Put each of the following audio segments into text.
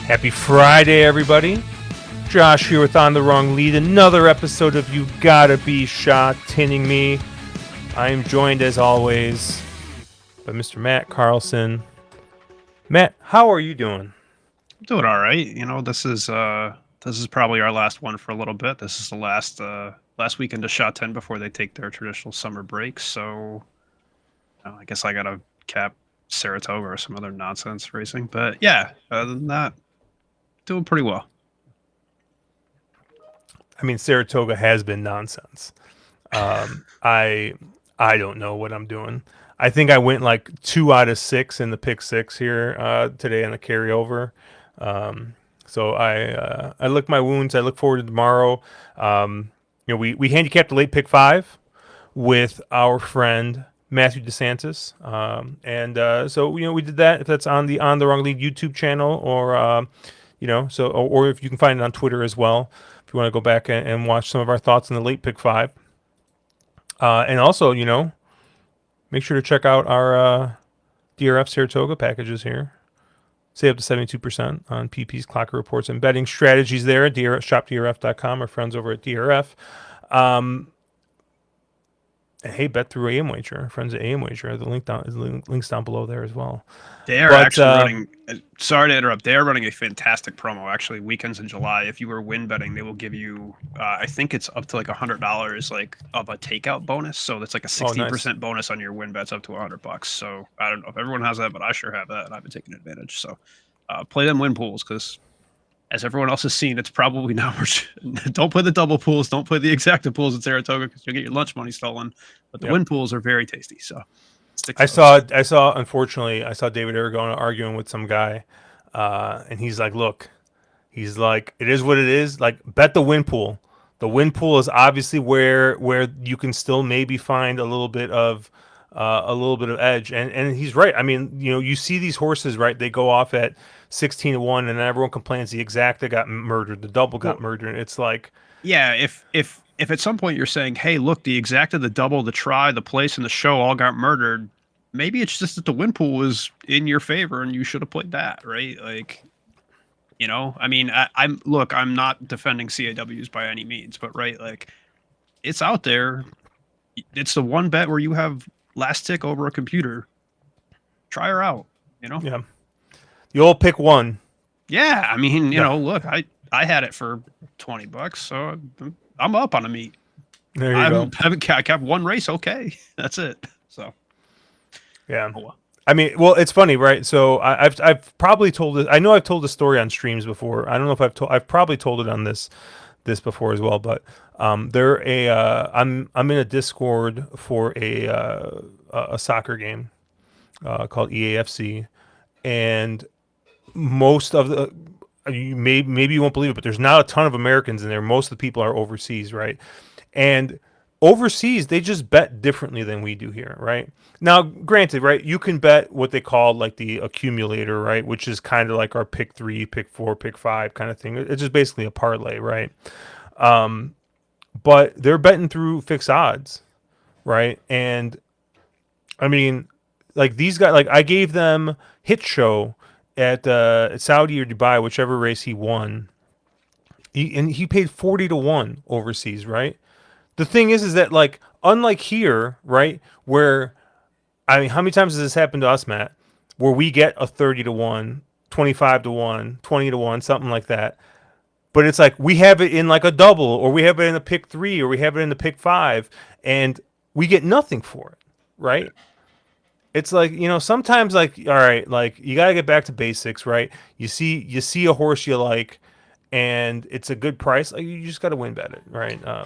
Happy Friday, everybody. Josh here with On the Wrong Lead. Another episode of You Gotta Be Sha Tinning Me. I am joined, as always, by Mr. Matt Carlson. Matt, how are you doing? Doing all right. This is probably our last one for a little bit. This is the last weekend of Sha Tin before they take their traditional summer break. So I guess I gotta cap Saratoga or some other nonsense racing. But yeah, other than that, doing pretty well. I mean, Saratoga has been nonsense. I don't know what I'm doing. I think I went like 2 out of 6 in the pick six here today on the carryover. So I lick my wounds. I look forward to tomorrow. We handicapped the late pick five with our friend Matthew DeSantis, so we did that. If that's on the Wrong Lead YouTube channel, or if you can find it on Twitter as well, if you want to go back and watch some of our thoughts on the late pick five, and also make sure to check out our DRF Saratoga packages here. Save up to 72% on PP's Clocker Reports and betting strategies there at shopdrf.com. Our friends over at DRF. And hey, bet through AM Wager. Friends at AM Wager. The links down below there as well. They are actually running. Sorry to interrupt. They are running a fantastic promo. Actually, weekends in July. If you were win betting, they will give you. I think it's up to like $100, like of a takeout bonus. So that's like a 60% bonus on your win bets up to $100. So I don't know if everyone has that, but I sure have that, and I've been taking advantage. So play them win pools because, as everyone else has seen, it's probably not much. Don't play the double pools. Don't play the exacta pools in Saratoga because you'll get your lunch money stolen. But the win pools are very tasty. So. I saw. Unfortunately, I saw David Aragona arguing with some guy, and he's like, "Look, he's like, it is what it is. Like, bet the win pool. The win pool is obviously where you can still maybe find a little bit of edge." And he's right. I mean, you see these horses, right? They go off at 16-1, and then everyone complains the exacta got murdered, the double got murdered. And it's like, yeah, if at some point you're saying, hey, look, the exacta, the double, the try, the place, and the show all got murdered, maybe it's just that the win pool was in your favor and you should have played that, right? Like, I mean, I'm not defending CAWs by any means, but right, like, it's out there. It's the one bet where you have last tick over a computer. Try her out, Yeah. The old pick one. Yeah, I mean, look, I had it for $20, so I'm up on a meet. There you go. I kept one race. Okay, that's it. So, yeah. Oh, well. I mean, well, it's funny, right? So I've probably told it. I know I've told the story on streams before. I don't know if I've probably told it on this before as well. But I'm in a Discord for a soccer game called EAFC, and most of the maybe you won't believe it, but there's not a ton of Americans in there. Most of the people are overseas, right? And overseas, they just bet differently than we do here, right? Now, granted, right, you can bet what they call like the accumulator, right, which is kind of like our pick 3, pick 4, pick 5 kind of thing. It's just basically a parlay, right? But they're betting through fixed odds, right? And I mean, like these guys, like I gave them Hit Show at Saudi or Dubai, whichever race he won. He paid 40-1 overseas, right? The thing is that like unlike here, right, where I mean, how many times has this happened to us, Matt? Where we get a 30-1, 25-1, 20-1, something like that. But it's like we have it in like a double, or we have it in a pick 3, or we have it in the pick 5, and we get nothing for it, right? It's like, sometimes like, all right, like you got to get back to basics, right? You see a horse you like and it's a good price, like you just got to win bet it, right? I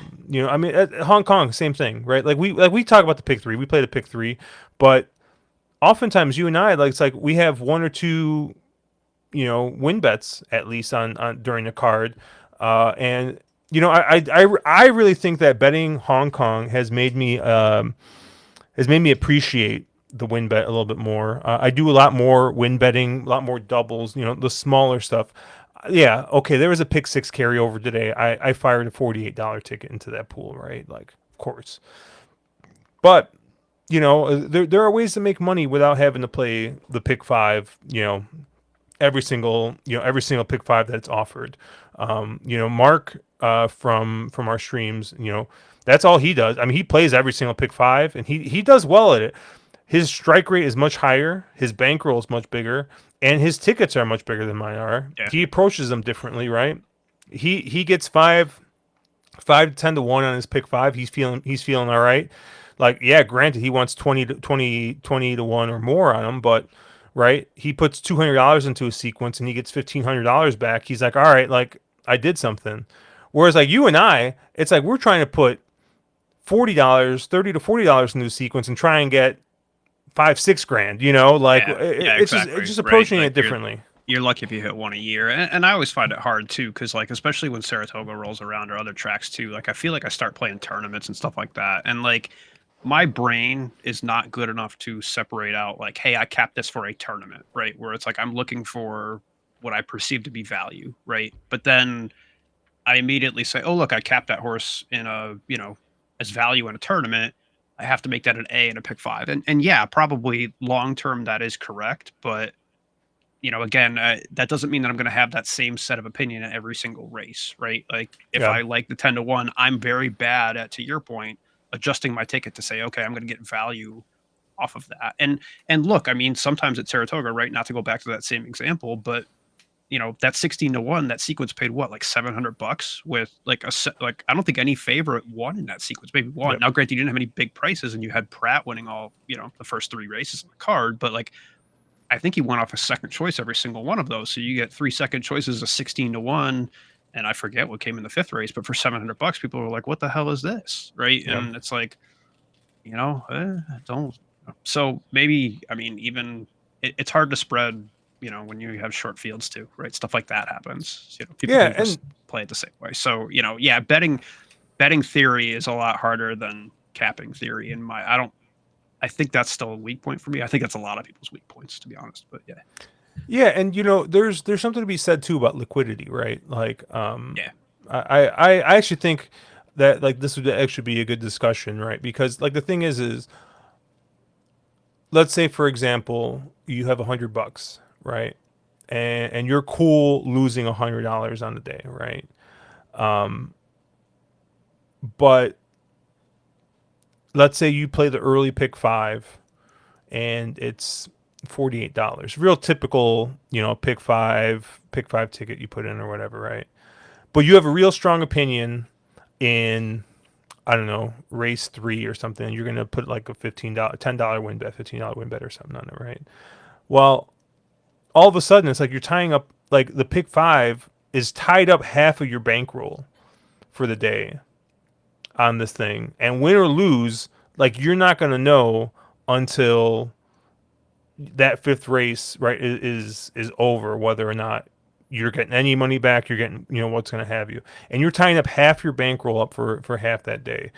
mean, at Hong Kong, same thing, right? Like we talk about the pick 3, we play the pick 3, but oftentimes you and I, like, it's like we have one or two, win bets at least on during the card, and I really think that betting Hong Kong has made me appreciate the win bet a little bit more. I do a lot more win betting, a lot more doubles, the smaller stuff. Yeah, okay, there was a pick 6 carryover today. I fired a $48 ticket into that pool, right? Like, of course. But, there are ways to make money without having to play the pick 5, every single pick five that's offered. Mark from our streams, that's all he does. I mean, he plays every single pick five, and he does well at it. His strike rate is much higher, his bankroll is much bigger, and his tickets are much bigger than mine are. Yeah. He approaches them differently, right? He gets 5 to 10 to 1 on his pick five. He's feeling all right. Like, yeah, granted, he wants 20 to 1 or more on him, but right, he puts $200 into a sequence and he gets $1,500 back. He's like, all right, like I did something. Whereas like you and I, it's like we're trying to put $40, $30 to $40 into a sequence and try and get 5, 6 grand. Like Yeah, it's exactly. just Right. approaching Like it differently. you're lucky if you hit one a year, and I always find it hard too, because like especially when Saratoga rolls around or other tracks too. Like I feel like I start playing tournaments and stuff like that, and like my brain is not good enough to separate out like, hey, I capped this for a tournament, right? Where it's like I'm looking for what I perceive to be value, right? But then I immediately say, oh look, I capped that horse in a as value in a tournament. I have to make that an A in a pick five, and yeah, probably long term that is correct, but again, that doesn't mean that I'm going to have that same set of opinion in every single race, right? Like if Yeah. I like the 10 to 1, I'm very bad at, to your point, adjusting my ticket to say, okay, I'm going to get value off of that. And look, I mean, sometimes at Saratoga, right? Not to go back to that same example, but that 16 to 1, that sequence paid what, like $700 with like like I don't think any favorite won in that sequence, maybe one. Yep. Now, granted, you didn't have any big prices, and you had Pratt winning all the first three races on the card, but like I think he went off a second choice every single one of those. So you get 3 second choices of 16 to 1. And I forget what came in the fifth race, but for $700, people were like, what the hell is this? Right. Yeah. And it's like, don't. So maybe, I mean, even it's hard to spread, when you have short fields too, right? Stuff like that happens. People Yeah, don't and just play it the same way. So, yeah, betting theory is a lot harder than capping theory. I think that's still a weak point for me. I think that's a lot of people's weak points, to be honest. But yeah, yeah, and there's something to be said too about liquidity, right? Like, yeah, I actually think that like this would actually be a good discussion, right? Because like the thing is let's say for example you have $100, right? And you're cool losing $100 on the day, right? But let's say you play the early pick five and it's $48. Real typical, pick five ticket you put in or whatever, right? But you have a real strong opinion in, I don't know, race three or something. You're gonna put like a $10 win bet, $15 win bet or something on it, right? Well, all of a sudden it's like you're tying up, like the pick five is tied up half of your bankroll for the day on this thing, and win or lose, like you're not gonna know until that fifth race, right, is over, whether or not you're getting any money back, you're getting, what's going to have you, and you're tying up half your bankroll up for half that day,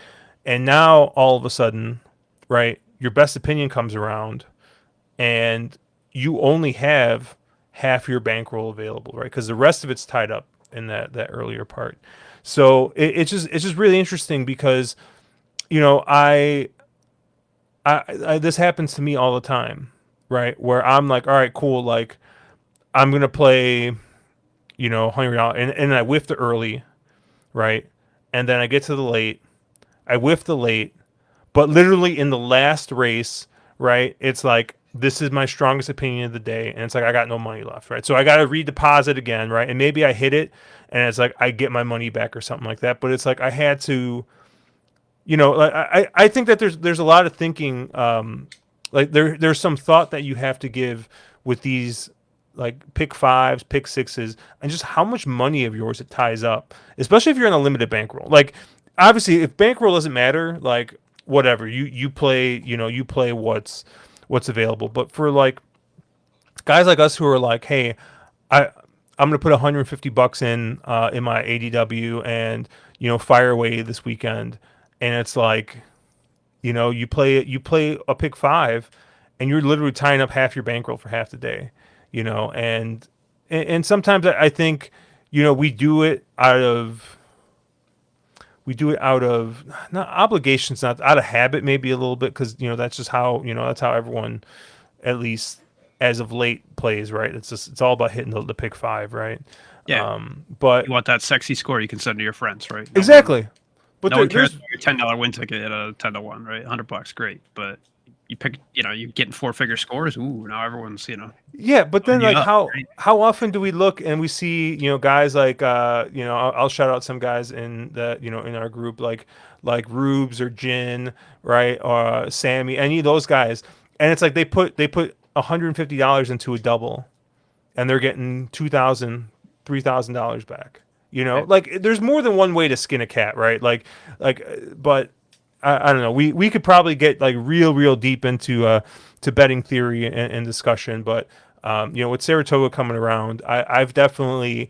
and now all of a sudden, right, your best opinion comes around, and you only have half your bankroll available, right, because the rest of it's tied up in that earlier part. So it's just really interesting because you know I this happens to me all the time, right? Where I'm like, all right, cool, like I'm gonna play, $100, and I whiff the early, right? And then I get to the late, I whiff the late, but literally in the last race, right? It's like this is my strongest opinion of the day, and it's like I got no money left, right? So I got to redeposit again, right? And maybe I hit it, and it's like I get my money back or something like that. But it's like I had to, like I think that there's a lot of thinking, like there's some thought that you have to give with these like pick fives, pick sixes, and just how much money of yours it ties up, especially if you're in a limited bankroll. Like obviously, if bankroll doesn't matter, like whatever you play, you play what's available. But for like guys like us who are like, hey, I I'm gonna put $150 in my ADW and fire away this weekend, and it's like you play a pick five, and you're literally tying up half your bankroll for half the day, and sometimes I think we do it out of not obligations, not out of habit, maybe a little bit because that's just how that's how everyone at least as of late plays, right? It's all about hitting the pick five, right? Yeah, But you want that sexy score you can send to your friends, right? exactly. But No one cares there's about your $10 win ticket at a 10-1, right? $100, great. But you pick, you're getting four-figure scores. Ooh, now everyone's yeah, but then eyeing you like up, right? how often do we look and we see guys like I'll shout out some guys in the in our group like Rubes or Jin, right, or Sammy, any of those guys, and it's like they put $150 into a double and they're getting 2,000, $3,000 back. Right. Like there's more than one way to skin a cat, right? But I don't know. We could probably get like real deep into to betting theory and discussion, but with Saratoga coming around, I've definitely,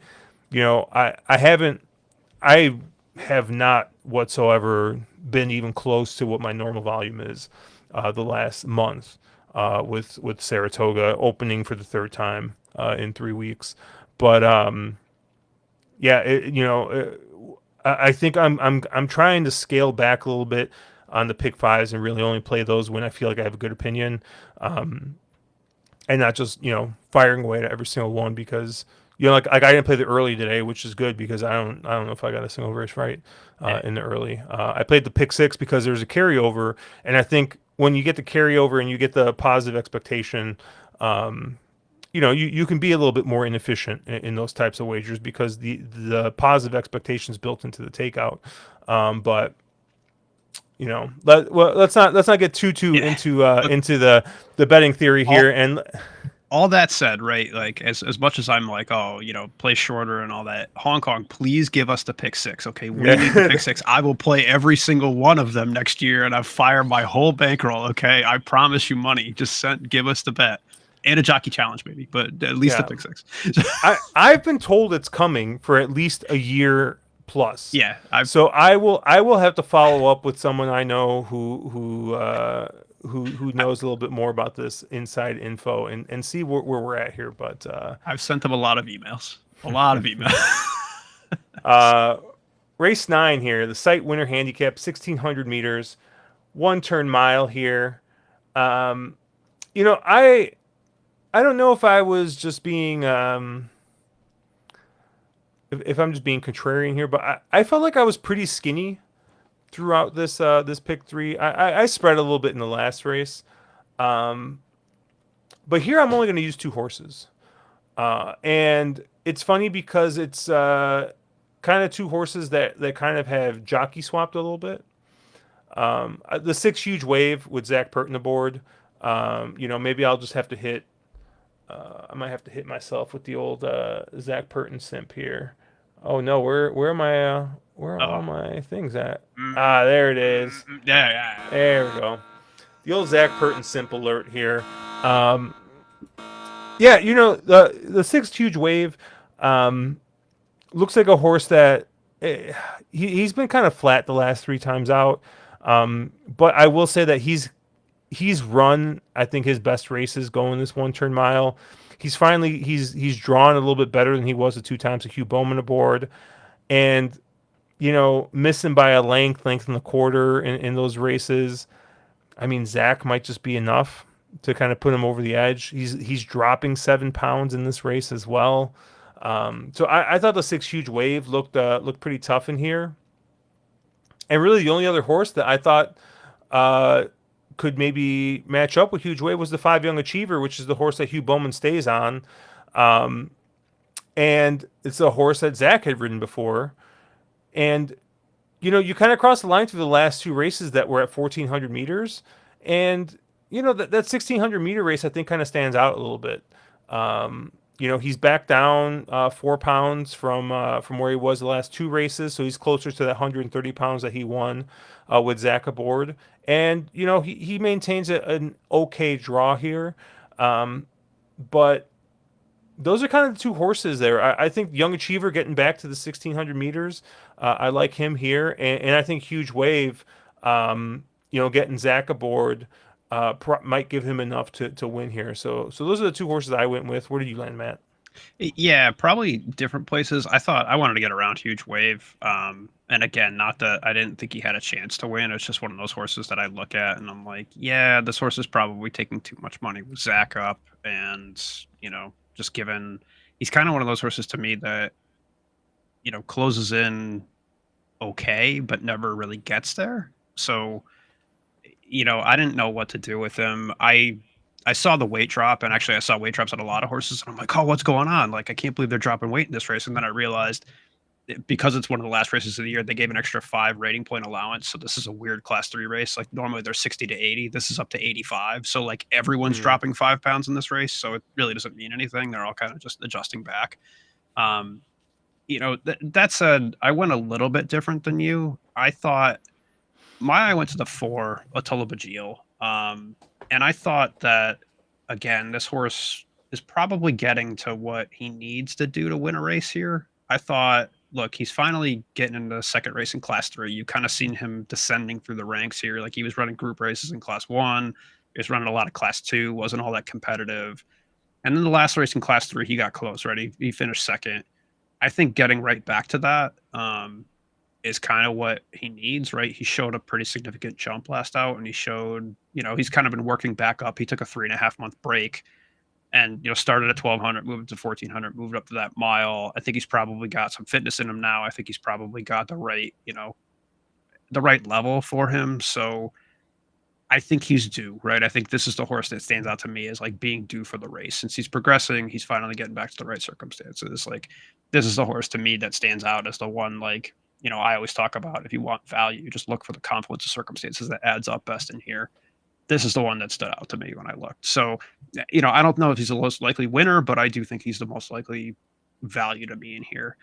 I have not whatsoever been even close to what my normal volume is the last month with Saratoga opening for the third time in 3 weeks. But yeah, I think I'm trying to scale back a little bit on the pick fives and really only play those when I feel like I have a good opinion, and not just firing away to every single one because like I didn't play the early today, which is good because I don't know if I got a single race right Yeah. in the early. I played the pick six because there's a carryover, and I think when you get the carryover and you get the positive expectation, you can be a little bit more inefficient in those types of wagers because the positive expectations built into the takeout. But let's not get too Yeah. Look, into the betting theory here all and all that said, right? Like as much as I'm like, oh, play shorter and all that, Hong Kong, please give us the pick six. Okay. We need the pick six. I will play every single one of them next year and I've fired my whole bankroll. Okay. I promise you money. Give us the bet. And a jockey challenge, maybe, but at least the yeah. pick six. I've been told it's coming for at least a year plus. Yeah, I've So I will have to follow up with someone I know who knows a little bit more about this inside info and see where we're at here. But I've sent them a lot of emails. A lot of emails. uh, race 9 here, the site winner handicap, 1,600 meters, 1 turn mile here. Um, I don't know if I was just being if I'm just being contrarian here, but I felt like I was pretty skinny throughout this pick three. I spread a little bit in the last race, um, but here I'm only going to use two horses, and it's funny because it's kind of two horses that kind of have jockey swapped a little bit. The six huge wave with Zach Purton aboard. Maybe I'll just have to hit. I might have to hit myself with the old Zach Purton simp here. Oh no, where am I? Where are all Oh. my things at? Mm, Ah, there it is. yeah, yeah. There we go. The old Zach Purton simp alert here. Um, yeah, the sixth huge wave looks like a horse that eh, he's been kind of flat the last three times out. But I will say that he's run I think his best races going this 1 turn mile. He's drawn a little bit better than he was the two times with Hugh Bowman aboard, and missing by a length and a quarter in those races. I mean, Zach might just be enough to kind of put him over the edge. He's dropping 7 pounds in this race as well. So I thought the six huge wave looked pretty tough in here. And really, the only other horse that I thought uh, could maybe match up with Huge Wave was the Five Young Achiever, which is the horse that Hugh Bowman stays on. Um, and it's a horse that Zach had ridden before. And you kind of crossed the line through the last two races that were at 1,400 meters, and that 1,600 meter race I think kind of stands out a little bit. He's back down 4 pounds from where he was the last two races, so he's closer to that 130 pounds that he won with Zach aboard, and he maintains an okay draw here, but those are kind of the two horses there. I think Young Achiever getting back to the 1,600 meters. I like him here, and I think Huge Wave, getting Zach aboard, might give him enough to win here. So those are the two horses I went with. Where did you land, Matt? Yeah, probably different places. I thought I wanted to get around Huge Wave. And again, not that I didn't think he had a chance to win. It's just one of those horses that I look at and I'm like, yeah, this horse is probably taking too much money with Zach up. And, just given he's kind of one of those horses to me that, closes in okay, but never really gets there. So, I didn't know what to do with him. I saw the weight drop, and actually I saw weight drops on a lot of horses, and I'm like, oh, what's going on? Like, I can't believe they're dropping weight in this race. And then I realized because it's one of the last races of the year, they gave an extra 5 rating point allowance. So this is a weird class 3 race. Like normally they're 60 to 80. This is up to 85. So like everyone's Mm. dropping 5 pounds in this race. So it really doesn't mean anything. They're all kind of just adjusting back. Um, that said, I went a little bit different than you. I thought I went to the 4, Attila Bajil. And I thought that, again, this horse is probably getting to what he needs to do to win a race here. I thought, look, he's finally getting into the second race in class 3. You kind of seen him descending through the ranks here. Like he was running group races in class 1. He was running a lot of class 2, wasn't all that competitive. And then the last race in class 3, he got close, right? He finished second. I think getting right back to that, is kind of what he needs, right? He showed a pretty significant jump last out, and he showed, he's kind of been working back up. He took a 3.5 month break, and started at 1200, moved to 1400, moved up to that mile. I think he's probably got some fitness in him now. I think he's probably got the right level for him. So I think he's due, right? I think this is the horse that stands out to me as like being due for the race. Since he's progressing, he's finally getting back to the right circumstances. Like this is the horse to me that stands out as the one, like, I always talk about if you want value, you just look for the confluence of circumstances that adds up best in here. This is the one that stood out to me when I looked. So, I don't know if he's the most likely winner, but I do think he's the most likely value to me in here.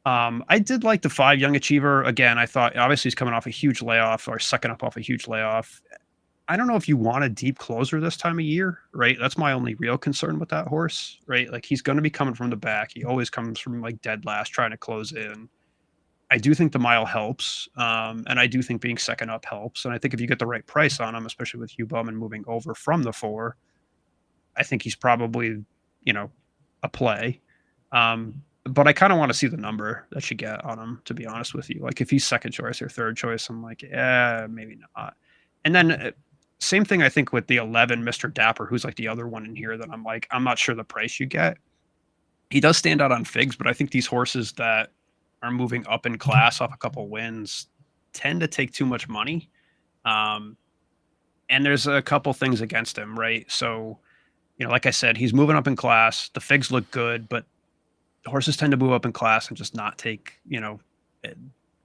I did like the 5 Young Achiever. Again, I thought obviously he's coming off a huge layoff or second up off a huge layoff. I don't know if you want a deep closer this time of year, right? That's my only real concern with that horse, right? Like he's going to be coming from the back. He always comes from like dead last, trying to close in. I do think the mile helps, and I do think being second up helps. And I think if you get the right price on him, especially with Hugh Bowman moving over from the 4, I think he's probably, you know, a play. But I kind of want to see the number that you get on him, to be honest with you. Like if he's second choice or third choice, I'm like, yeah, maybe not. And then same thing, I think, with the 11, Mr. Dapper, who's like the other one in here that I'm like, I'm not sure the price you get. He does stand out on figs, but I think these horses that are moving up in class off a couple wins tend to take too much money. Um, and there's a couple things against him, right? So, like I said, he's moving up in class. The figs look good, but horses tend to move up in class and just not take,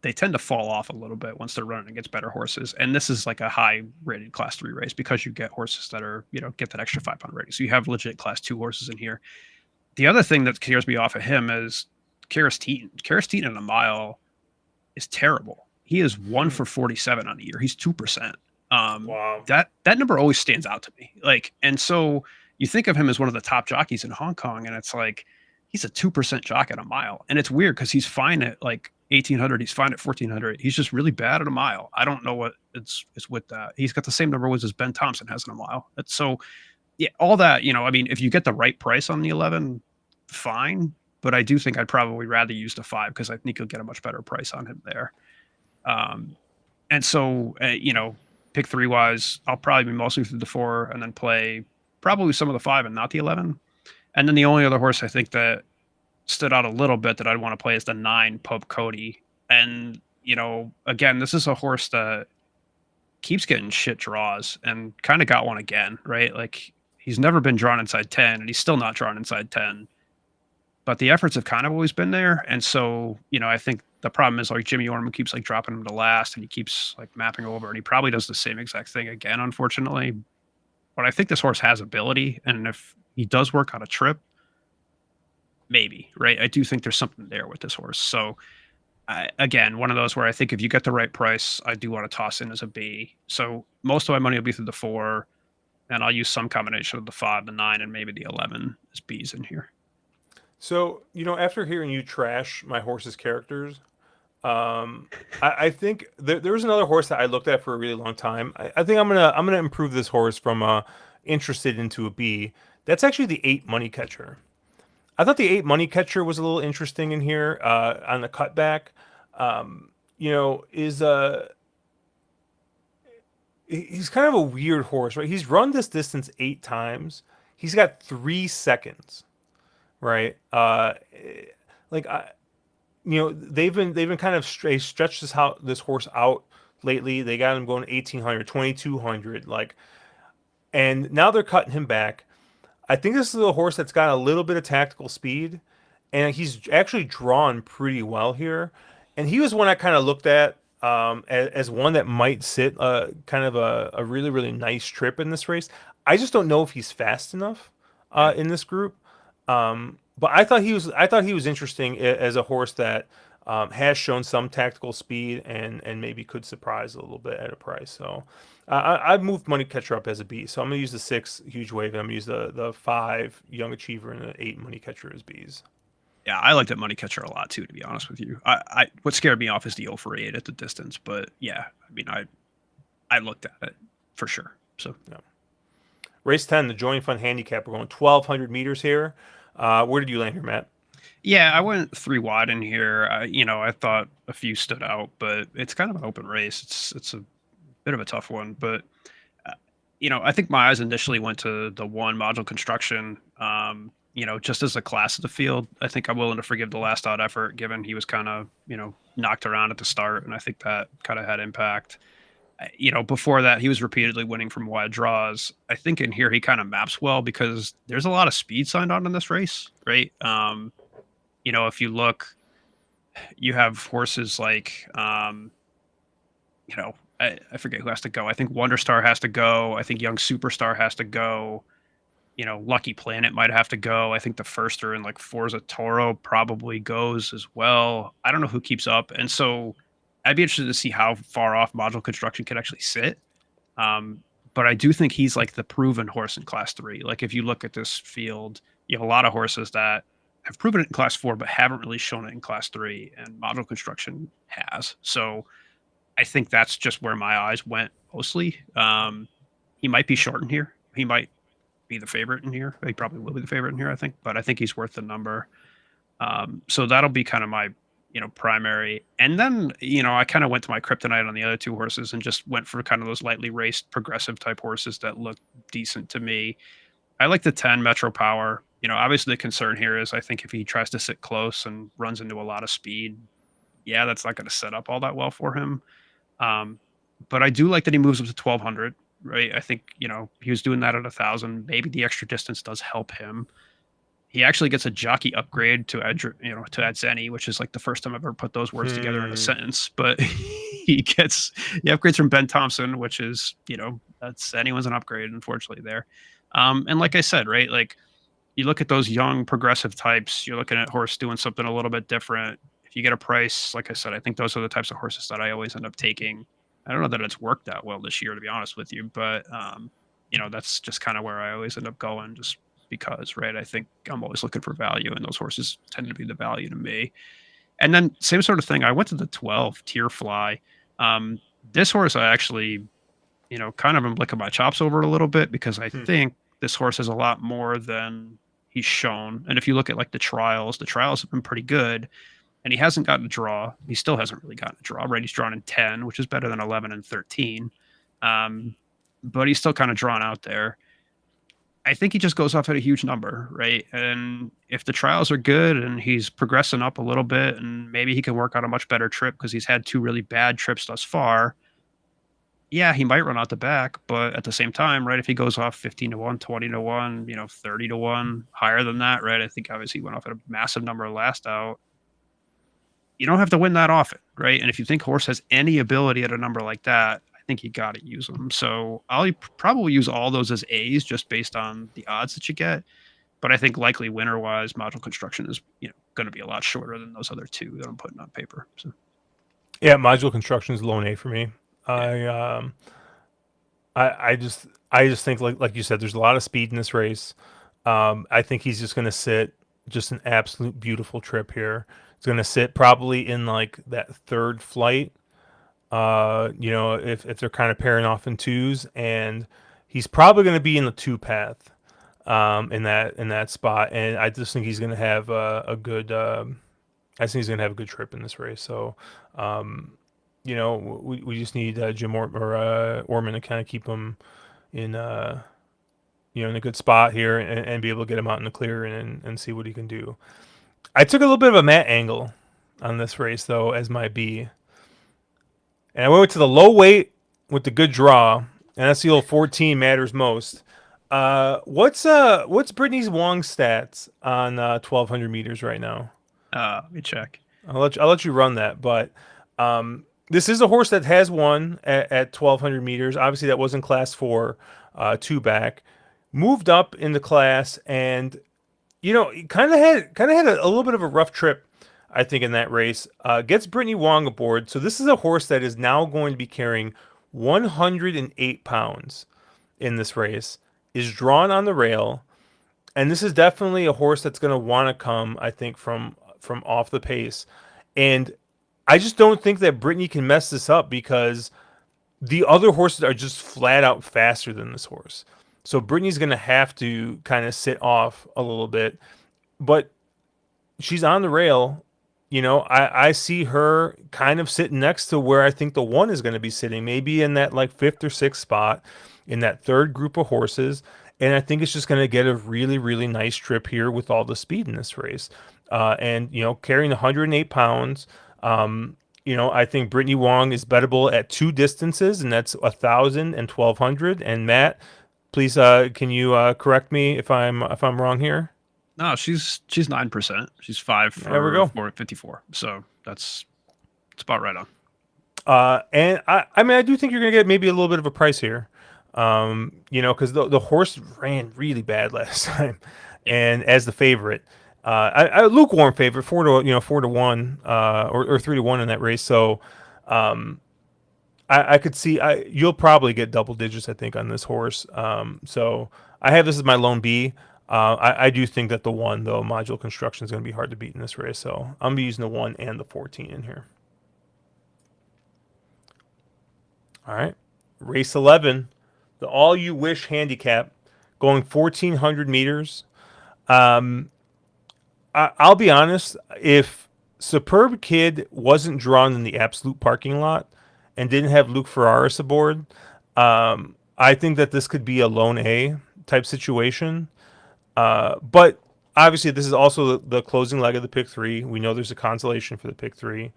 they tend to fall off a little bit once they're running against better horses. And this is like a high rated class 3 race because you get horses that are, get that extra 5 pound rating. So you have legit class 2 horses in here. The other thing that scares me off of him is Karis Teaton. Karis Teaton in a mile is terrible. He is 1 for 47 on the year. He's 2%. Wow. That number always stands out to me. Like, and so you think of him as one of the top jockeys in Hong Kong, and it's like he's a 2% jock at a mile. And it's weird because he's fine at like 1800, he's fine at 1400. He's just really bad at a mile. I don't know what it's with that. He's got the same number as Ben Thompson has in a mile. It's so yeah, all that, I mean, if you get the right price on the 11, fine. But I do think I'd probably rather use the 5 because I think you'll get a much better price on him there. Um, and so, pick 3 wise, I'll probably be mostly through the 4 and then play probably some of the 5 and not the 11. And then the only other horse I think that stood out a little bit that I'd want to play is the 9 Pope Cody. And, again, this is a horse that keeps getting shit draws and kind of got one again, right? Like he's never been drawn inside 10 and he's still not drawn inside 10. But the efforts have kind of always been there. And so, I think the problem is like Jimmy Orman keeps like dropping him to last and he keeps like mapping over and he probably does the same exact thing again, unfortunately. But I think this horse has ability. And if he does work on a trip, maybe, right? I do think there's something there with this horse. So, again, one of those where I think if you get the right price, I do want to toss in as a B. So most of my money will be through the 4, and I'll use some combination of the 5, the 9, and maybe the 11 as Bs in here. So, after hearing you trash my horse's characters, um, I think there was another horse that I looked at for a really long time. I think I'm gonna improve this horse from interested into a B. That's actually the 8 Money Catcher. I thought the 8 Money Catcher was a little interesting in here on the cutback. Is he's kind of a weird horse, right? He's run this distance 8 times. He's got 3 seconds, right? Like I, they've been kind of stretched this horse out lately. They got him going 1800, 2200, like, and now they're cutting him back. I think this is a horse that's got a little bit of tactical speed, and he's actually drawn pretty well here. And he was one I kind of looked at as one that might sit kind of a really really nice trip in this race. I just don't know if he's fast enough Yeah. in this group. But I thought he was interesting as a horse that has shown some tactical speed and maybe could surprise a little bit at a price. So I've moved Money Catcher up as a B. So I'm gonna use the 6 Huge Wave, and I'm gonna use the 5 Young Achiever, and the 8 Money Catcher as Bs. Yeah, I like that money catcher a lot too, to be honest with you. I what scared me off is the 0 for 8 at the distance, but yeah, I mean I looked at it for sure. So Yeah. Race 10, the Join Fund Handicap. We're going 1,200 meters here. Where did you land here, Matt? yeah, I went 3 wide in here. I thought a few stood out, but it's kind of an open race. It's a bit of a tough one, but uh, I think my eyes initially went to the one module construction. Just as a class of the field, I think I'm willing to forgive the last out effort, given he was kind of knocked around at the start, and I think that kind of had impact. Before that, he was repeatedly winning from wide draws. I think in here he kind of maps well because there's a lot of speed signed on in this race, right? If you look, you have horses like, I forget who has to go. I think Wonder Star has to go. I think Young Superstar has to go. Lucky Planet might have to go. I think the firster in like Forza Toro probably goes as well. I don't know who keeps up. And so I'd be interested to see how far off module construction could actually sit. Um, but I do think he's like the proven horse in class 3. Like if you look at this field, you have a lot of horses that have proven it in class 4, but haven't really shown it in class 3, and module construction has. So I think that's just where my eyes went mostly. He might be short in here. He might be the favorite in here. He probably will be the favorite in here, I think, but I think he's worth the number. So that'll be kind of my, primary. And then, I kind of went to my kryptonite on the other 2 horses and just went for kind of those lightly raced progressive type horses that look decent to me. I like the 10 Metro Power. Obviously the concern here is I think if he tries to sit close and runs into a lot of speed, yeah, that's not going to set up all that well for him. Um, but I do like that he moves up to 1,200. Right, I think he was doing that at 1,000. Maybe the extra distance does help him. He actually gets a jockey upgrade to add, Zenny, which is like the first time I've ever put those words together in a Hmm. sentence. But he upgrades from Ben Thompson, which is that's anyone's an upgrade, unfortunately there. And like I said, right, like you look at those young progressive types, you're looking at horse doing something a little bit different. If you get a price, like I said, I think those are the types of horses that I always end up taking. I don't know that it's worked that well this year, to be honest with you, but that's just kind of where I always end up going, just because, right? I think I'm always looking for value, and those horses tend to be the value to me. And then same sort of thing. I went to the 12 Tier Fly. This horse, I actually, kind of am licking my chops over a little bit because I Hmm. think this horse has a lot more than he's shown. And if you look at like the trials have been pretty good, and he hasn't gotten a draw. He still hasn't really gotten a draw, right? He's drawn in 10, which is better than 11 and 13. Um, but he's still kind of drawn out there. I think he just goes off at a huge number, right? And if the trials are good and he's progressing up a little bit, and maybe he can work out a much better trip because he's had 2 really bad trips thus far, yeah, he might run out the back, but at the same time, right, if he goes off 15 to 1, 20 to 1, 30 to 1, higher than that, right? I think obviously he went off at a massive number last out. You don't have to win that often, right? And if you think horse has any ability at a number like that, I think you got to use them. So I'll probably use all those as A's just based on the odds that you get. But I think likely winner wise, module construction is going to be a lot shorter than those other 2 that I'm putting on paper. So Yeah, modular construction is low A for me. yeah, I um, I just think like you said, there's a lot of speed in this race. I think he's just going to sit just an absolute beautiful trip here. He's going to sit probably in like that third flight. If they're kind of pairing off in twos, and he's probably going to be in the 2 path in that spot. And I just think he's going to have a good I think he's going to have a good trip in this race. So, um, we just need Jim Orman to kind of keep him in in a good spot here and be able to get him out in the clear and see what he can do. I took a little bit of a Matt angle on this race though as my B, and I went to the low weight with the good draw, and that's the old 14 matters most. What's Brittany Wong's stats on 1200 meters right now? Let me check. I'll let you run that, but this is a horse that has won at 1200 meters. Obviously, that was in class four, two back, moved up in the class, and kind of had a little bit of a rough trip, I think, in that race. Gets Brittany Wong aboard, so this is a horse that is now going to be carrying 108 pounds in this race. Is drawn on the rail, and this is definitely a horse that's going to want to come, I think, from off the pace. And I just don't think that Brittany can mess this up because the other horses are just flat out faster than this horse. So Brittany's going to have to kind of sit off a little bit, but she's on the rail. I see her kind of sitting next to where I think the one is going to be sitting, maybe in that like fifth or sixth spot in that third group of horses. And I think it's just going to get a really, really nice trip here with all the speed in this race. Carrying 108 pounds. I think Brittany Wong is bettable at two distances, and that's 1,000 and 1,200. And Matt, please, can you correct me if I'm wrong here? No, she's 9%. She's five There we for go. 454. So it's about right on. And I mean, I do think you're going to get maybe a little bit of a price here. Because the horse ran really bad last time, Yeah. and as the favorite, a lukewarm favorite, 4-1, or 3-1 in that race. So, I could see you'll probably get double digits, I think, on this horse. So I have this as my lone B. I do think that the one though module construction is going to be hard to beat in this race. So I'm gonna be using the 1 and the 14 in here. All right, race 11, the all you wish handicap, going 1,400 meters. Um, I'll be honest, if Superb Kid wasn't drawn in the absolute parking lot and didn't have Luke Ferraris aboard, I think that this could be a lone A type situation. But obviously, this is also the closing leg of the pick three. We know there's a consolation for the pick three.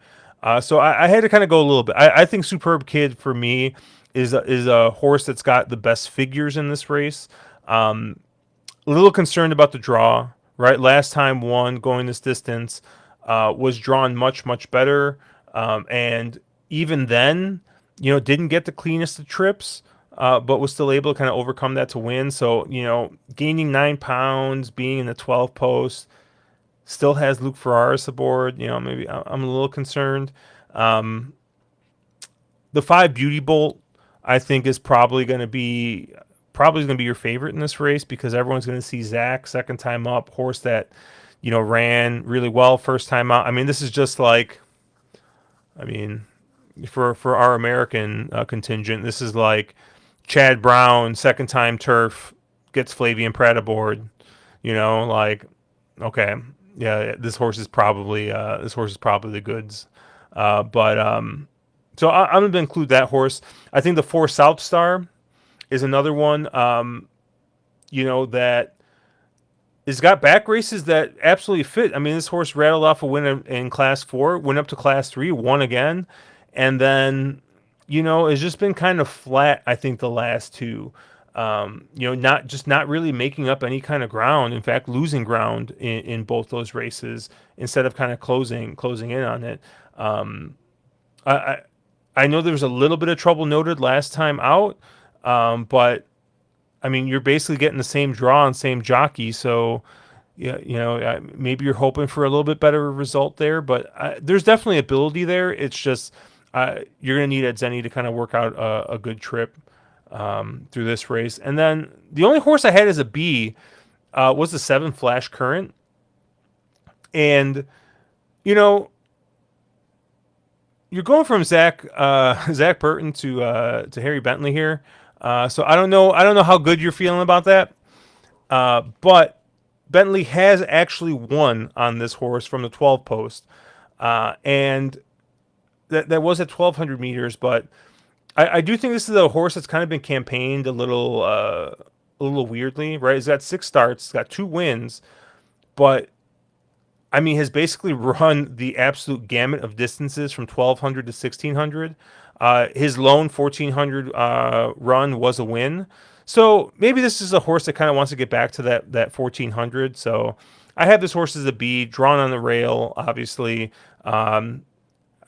So I had to kind of go a little bit. I think Superb Kid for me is a horse that's got the best figures in this race. A little concerned about the draw, right? Last time one going this distance was drawn much, much better. And even then, didn't get the cleanest of trips, but was still able to kind of overcome that to win. So, gaining 9 pounds, being in the 12 post, still has Luke Ferraris aboard. Maybe I'm a little concerned. Um, the 5 Beauty Bolt, I think, is probably going to be your favorite in this race because everyone's going to see Zach second time up, horse that ran really well first time out. I mean, this is just like, I mean, for our American contingent, this is like Chad Brown second time turf gets Flavian Pratt aboard. Like, okay, yeah, this horse is probably the goods. But so I'm gonna include that horse. I think the 4 South Star is another one. That has got back races that absolutely fit. I mean, this horse rattled off a win in class 4, went up to class 3, won again, and then it's just been kind of flat. I think the last two. Not really making up any kind of ground. In fact, losing ground in both those races instead of kind of closing in on it. I, I I know there was a little bit of trouble noted last time out, but I mean you're basically getting the same draw and same jockey, so yeah, maybe you're hoping for a little bit better result there, but there's definitely ability there. It's just you're going to need Ed Zenny to kind of work out a good trip through this race. And then the only horse I had as a B was the 7 Flash Current, and you know you're going from Zach Burton to Harry Bentley here. So I don't know how good you're feeling about that, but Bentley has actually won on this horse from the 12 post, and that was at 1200 meters. But I do think this is a horse that's kind of been campaigned a little weirdly, right? He's got 6 starts, he's got 2 wins, but I mean, has basically run the absolute gamut of distances from 1200 to 1600. His lone 1400 run was a win. So maybe this is a horse that kind of wants to get back to that 1400. So I have this horse as a B, drawn on the rail, obviously. Um,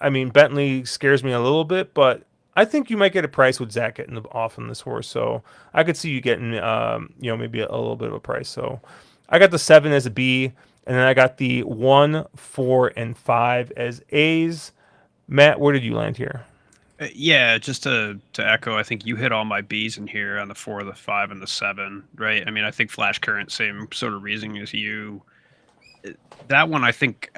I mean, Bentley scares me a little bit, but I think you might get a price with Zach getting off on this horse. So I could see you getting, maybe a little bit of a price. So I got the 7 as a B, and then I got the 1, 4, and 5 as A's. Matt, where did you land here? Yeah, just to echo, I think you hit all my B's in here on the 4, the 5, and the 7, right? I mean, I think Flash Current, same sort of reasoning as you. That one, I think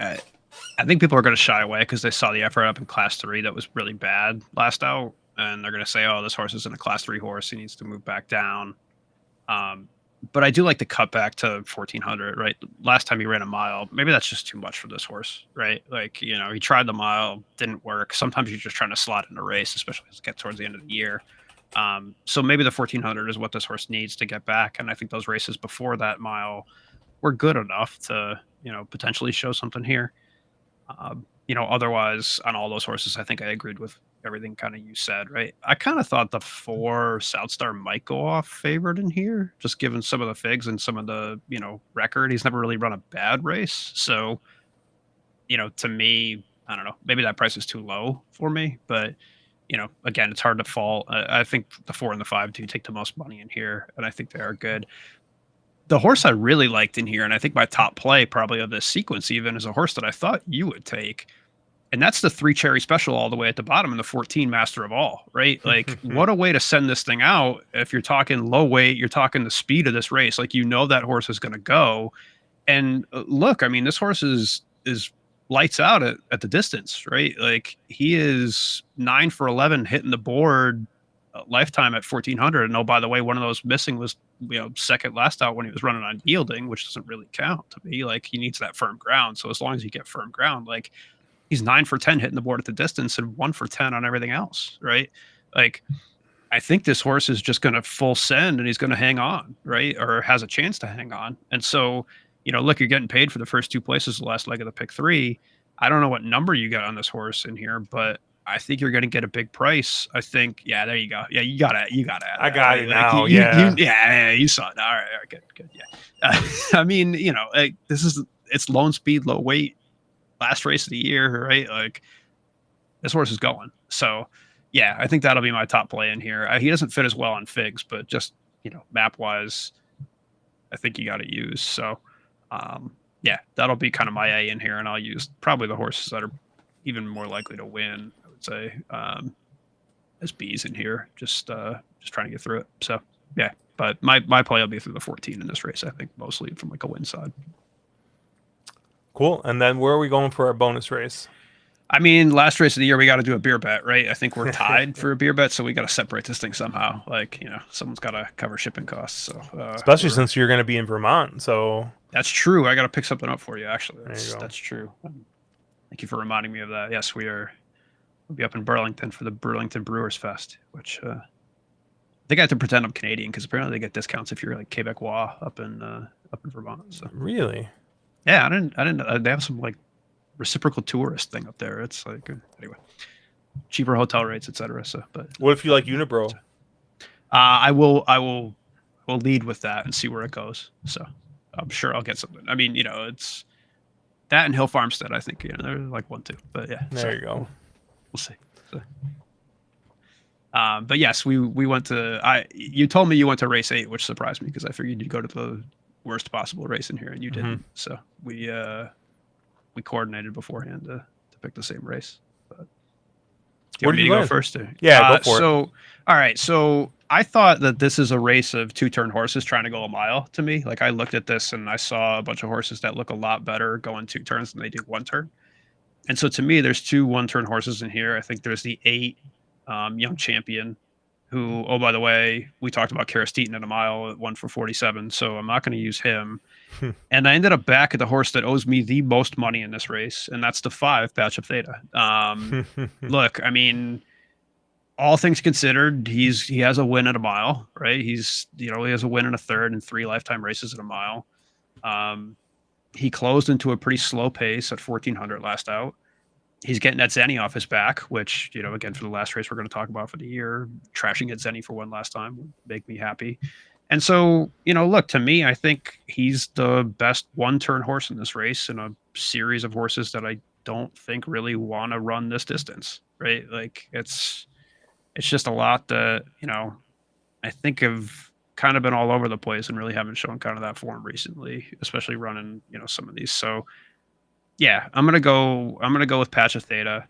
people are going to shy away because they saw the effort up in Class 3 that was really bad last out, and they're going to say, "Oh, this horse isn't a Class 3 horse; he needs to move back down." Um, but I do like the cut back to 1400, right? Last time he ran a mile, maybe that's just too much for this horse, right? Like, he tried the mile, didn't work. Sometimes you're just trying to slot in a race, especially as it gets towards the end of the year. So maybe the 1400 is what this horse needs to get back. And I think those races before that mile were good enough to, potentially show something here. Otherwise on all those horses, I think I agreed with everything kind of you said, right? I kind of thought the 4 Southstar might go off favored in here, just given some of the figs and some of the, record. He's never really run a bad race. So, to me, I don't know, maybe that price is too low for me, but again, it's hard to fall. I think the 4 and the 5 do take the most money in here, and I think they are good. The horse I really liked in here, and I think my top play probably of this sequence even, is a horse that I thought you would take, and that's the 3 cherry special all the way at the bottom and the 14 master of all, right? Like, what a way to send this thing out. If you're talking low weight, you're talking the speed of this race. Like, that horse is going to go. And look, I mean, this horse is lights out at the distance, right? Like, he is 9 for 11 hitting the board lifetime at 1400. And oh, by the way, one of those missing was, second last out when he was running on yielding, which doesn't really count to me. Like, he needs that firm ground. So as long as you get firm ground, like, he's 9 for 10 hitting the board at the distance and 1 for 10 on everything else, right? Like, I think this horse is just going to full send and he's going to hang on, right? Or has a chance to hang on. And so, look, you're getting paid for the first 2 places, the last leg of the pick 3. I don't know what number you got on this horse in here, but I think you're going to get a big price. I think, yeah, there you go. Yeah, you gotta add I that, got right? it Like, now. Yeah. yeah, you saw it. All right, good, yeah. I mean, like, it's lone speed, low weight, last race of the year, right? Like, this horse is going. So, yeah, I think that'll be my top play in here. He doesn't fit as well on figs, but just, map wise, I think you got to use. So, yeah, that'll be kind of my A in here, and I'll use probably the horses that are even more likely to win. I would say as B's in here, just trying to get through it. So, yeah, but my play will be through the 14 in this race. I think mostly from like a win side. Cool. And then where are we going for our bonus race? I mean, last race of the year, we got to do a beer bet, right? I think we're tied for a beer bet, so we got to separate this thing somehow. Like, someone's got to cover shipping costs. So, Especially since you're going to be in Vermont. So that's true. I got to pick something up for you. Actually, there you go. That's true. Thank you for reminding me of that. Yes, we'll be up in Burlington for the Burlington Brewers Fest, which I think I have to pretend I'm Canadian because apparently they get discounts if you're like Quebecois up in Vermont. So Really? yeah, I didn't. They have some like reciprocal tourist thing up there. It's like, anyway, cheaper hotel rates, etc. So, but What if you like Unibro? I will lead with that and see where it goes. So I'm sure I'll get something. I mean, it's that and Hill Farmstead. I think they're like 1-2. But yeah, There you go. We'll see. So, but yes, we went to. You told me you went to race 8, which surprised me because I figured you'd go to the worst possible race in here, and you didn't. So we coordinated beforehand to pick the same race. But do you Where want did me you to go land? first? Yeah, go for it. So, all right. So I thought that this is a race of 2-turn horses trying to go a mile to me. Like, I looked at this and I saw a bunch of horses that look a lot better going 2 turns than they do 1 turn. And so to me, there's 2 1-turn horses in here. I think there's the 8 Young Champion, who, oh, by the way, we talked about Karis Teeton at a mile, at 1 for 47, so I'm not going to use him. And I ended up back at the horse that owes me the most money in this race, and that's the 5, Batch of Theta. Look, I mean, all things considered, he has a win at a mile, right? He has a win in a third and 3 lifetime races at a mile. He closed into a pretty slow pace at 1400 last out. He's getting that Zenny off his back, which, again, for the last race we're going to talk about for the year, trashing at Zenny for one last time would make me happy. And so, look, to me, I think he's the best one-turn horse in this race in a series of horses that I don't think really want to run this distance, right? Like, it's just a lot that, I think have kind of been all over the place and really haven't shown kind of that form recently, especially running, some of these. So yeah, I'm gonna go with Patch of Theta.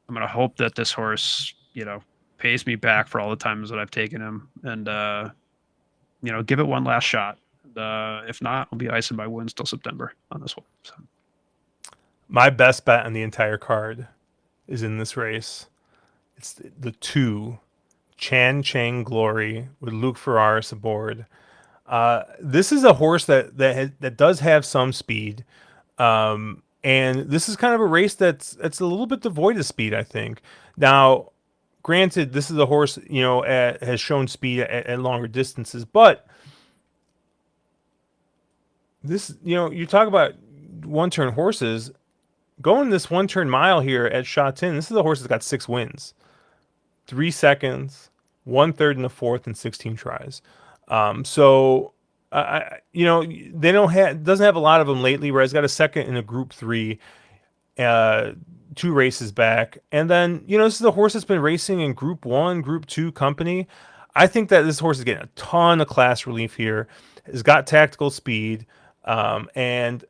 I'm gonna hope that this horse, pays me back for all the times that I've taken him, and give it one last shot. If not, I'll be icing my wins till September on this one. So. My best bet on the entire card is in this race. It's the 2, Chan Chang Glory with Luke Ferraris aboard. This is a horse that does have some speed, and this is kind of a race that's a little bit devoid of speed, I think. Now, granted, this is a horse has shown speed at longer distances, but this you talk about one-turn horses. Going this one-turn mile here at Sha Tin, this is a horse that's got 6 wins, 3 seconds, 1/3 in the fourth, and 16 tries. So they doesn't have a lot of them lately. Whereas got a second in a Group 3, 2 races back, and then this is a horse that's been racing in Group 1, Group 2 company. I think that this horse is getting a ton of class relief here. Has got tactical speed, and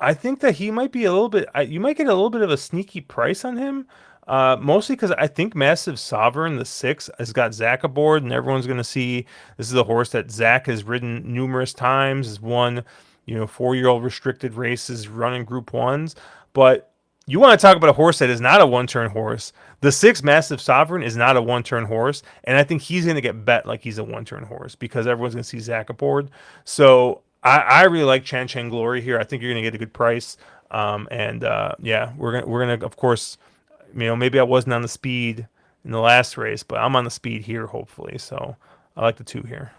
I think that he might be a little bit. You might get a little bit of a sneaky price on him, mostly because I think Massive Sovereign, the 6, has got Zach aboard, and everyone's going to see this is a horse that Zach has ridden numerous times, has won, 4-year-old restricted races, running Group 1s. But you want to talk about a horse that is not a one-turn horse. The 6, Massive Sovereign, is not a one-turn horse, and I think he's going to get bet like he's a one-turn horse because everyone's going to see Zach aboard. So I really like Chan Chang Glory here. I think you're going to get a good price. Yeah, we're gonna of course, maybe I wasn't on the speed in the last race, but I'm on the speed here hopefully. So I like the 2 here.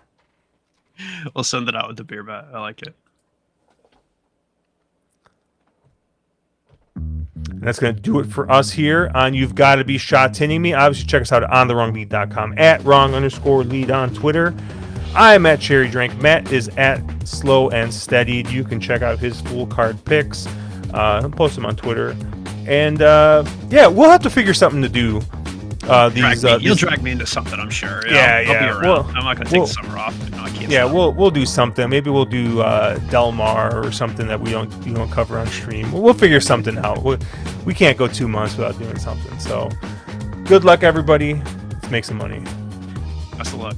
We'll send it out with the beer bet. I like it. And that's going to do it for us here on You've Got to Be Sha Tinning Me. Obviously, check us out at onthewrongbeat.com, at wrong_lead on Twitter. I'm at Cherry Drink. Matt is at Slow and Steadied. You can check out his full card picks. He'll post them on Twitter. And yeah, we'll have to figure something to do. You'll drag me into something, I'm sure. Yeah, I'll be around. Well, I'm not going to take the summer off. I can't yeah, stop. we'll do something. Maybe we'll do Del Mar or something that we don't cover on stream. We'll figure something out. We can't go 2 months without doing something. So good luck, everybody. Let's make some money. Best of luck.